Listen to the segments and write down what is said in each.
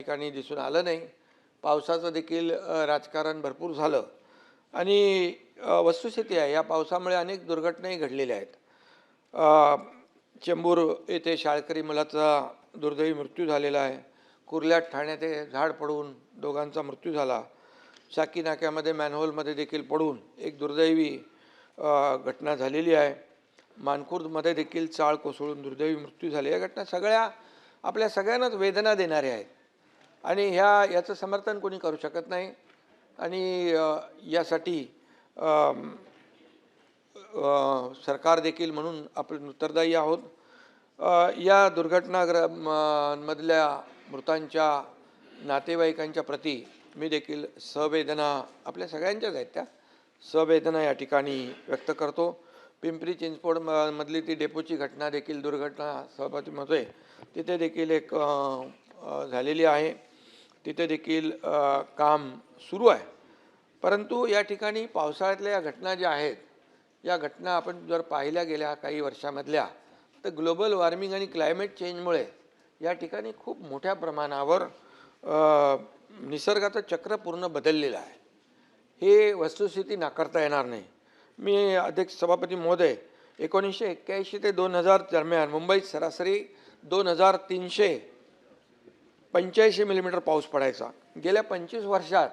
ठिकाणी दिसून आलं नाही। पावसाचं देखील राजकारण भरपूर झालं आणि वस्तुस्थिती आहे या पावसामुळे अनेक दुर्घटनाही घडलेल्या आहेत। चेंबूर येथे शाळकरी मुलाचा दुर्दैवी मृत्यू झालेला आहे। कुर्ल्यात ठाण्यात झाड पडून दोघांचा मृत्यू झाला। शाकी नाक्यामध्ये मॅनहोलमध्ये देखील पडून एक दुर्दैवी घटना झालेली आहे। मानखुर्दमध्ये देखील चाळ कोसळून दुर्दैवी मृत्यू झाले। या घटना सगळ्या आपल्या सगळ्यांनाच वेदना देणाऱ्या आहेत आणि याचं समर्थन कोणी करू शकत नाही आणि यासाठी सरकार देखील म्हणून आपण उत्तरदायी आहोत। या दुर्घटनामधल्या मृतांच्या नातेवाईकांच्या प्रती मी देखील संवेदना आपल्या सगळ्यांच्याच आहेत त्या संवेदना या ठिकाणी व्यक्त करतो। पिंपरी चिंचवड मधली ती डेपोची घटना देखील दुर्घटना सभापतीमध्ये तिथे देखील एक झालेली आहे। तिथे देखील काम सुरू आहे, परंतु या ठिकाणी पावसाळ्यातल्या या घटना ज्या आहेत या घटना आपण जर पाहिल्या गेल्या काही वर्षामधल्या तर ग्लोबल वॉर्मिंग आणि क्लायमेट चेंजमुळे या ठिकाणी खूप मोठ्या प्रमाणावर निसर्गाचं चक्र पूर्ण बदललेलं आहे। हे वस्तुस्थिती नाकारता येणार नाही। मी अध्यक्ष सभापती महोदय 1981 ते 2000 दरम्यान मुंबईत सरासरी 2385 मिलीमीटर पाऊस पडायचा। गेल्या 25 वर्षात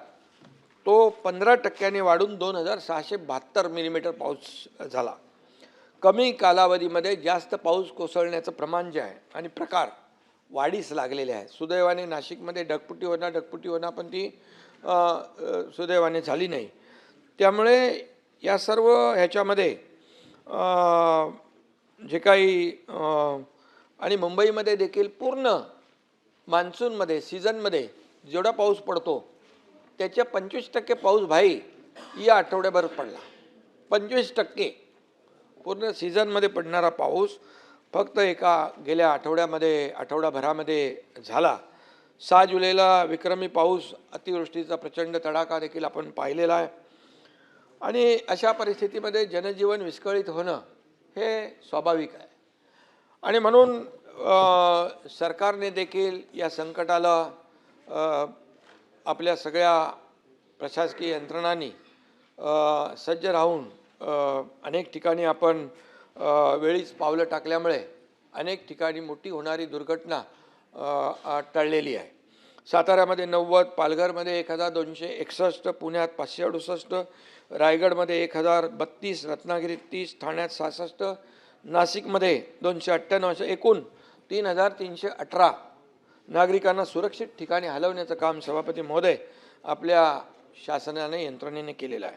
तो 15% वाढून 2672 मिलीमीटर पाऊस झाला। कमी कालावधीमध्ये जास्त पाऊस कोसळण्याचं प्रमाण जे आहे आणि प्रकार वाढीस लागलेले आहे। सुदैवाने नाशिकमध्ये ढगफुटी होणार पण ती सुदैवाने झाली नाही। त्यामुळे या सर्व ह्याच्यामध्ये जे काही आणि मुंबईमध्ये देखील पूर्ण मान्सूनमध्ये सीझनमध्ये जेवढा पाऊस पडतो त्याच्या 25% पाऊस भाई या आठवड्याभरात पडला। 25% पूर्ण सीझनमध्ये पडणारा पाऊस फक्त गेल्या आठवड्याभरामध्ये झाला। 6 जुलैला विक्रमी पाऊस अतिवृष्टीचा प्रचंड तडाखा देखील आपण पाहिलेला आहे आणि अशा परिस्थितीमध्ये जनजीवन विस्कळीत होणं हे स्वाभाविक आहे आणि म्हणून सरकारने देखील या संकटाला आपल्या सगळ्या प्रशासकीय यंत्रणांनी सज्ज राहून अनेक ठिकाणी आपण वेळीच पावलं टाकल्यामुळे अनेक ठिकाणी मोठी होणारी दुर्घटना टळलेली आहे। साताऱ्यामध्ये 90, पालघरमध्ये 1261, पुण्यात 568, रायगडमध्ये 1032, रत्नागिरीत 30, ठाण्यात 66, नाशिकमध्ये 298, एकूण 3318 नागरिकांना सुरक्षित ठिकाणी हलवण्याचं काम सभापती महोदय आपल्या शासनाने यंत्रणेने केलेलं आहे।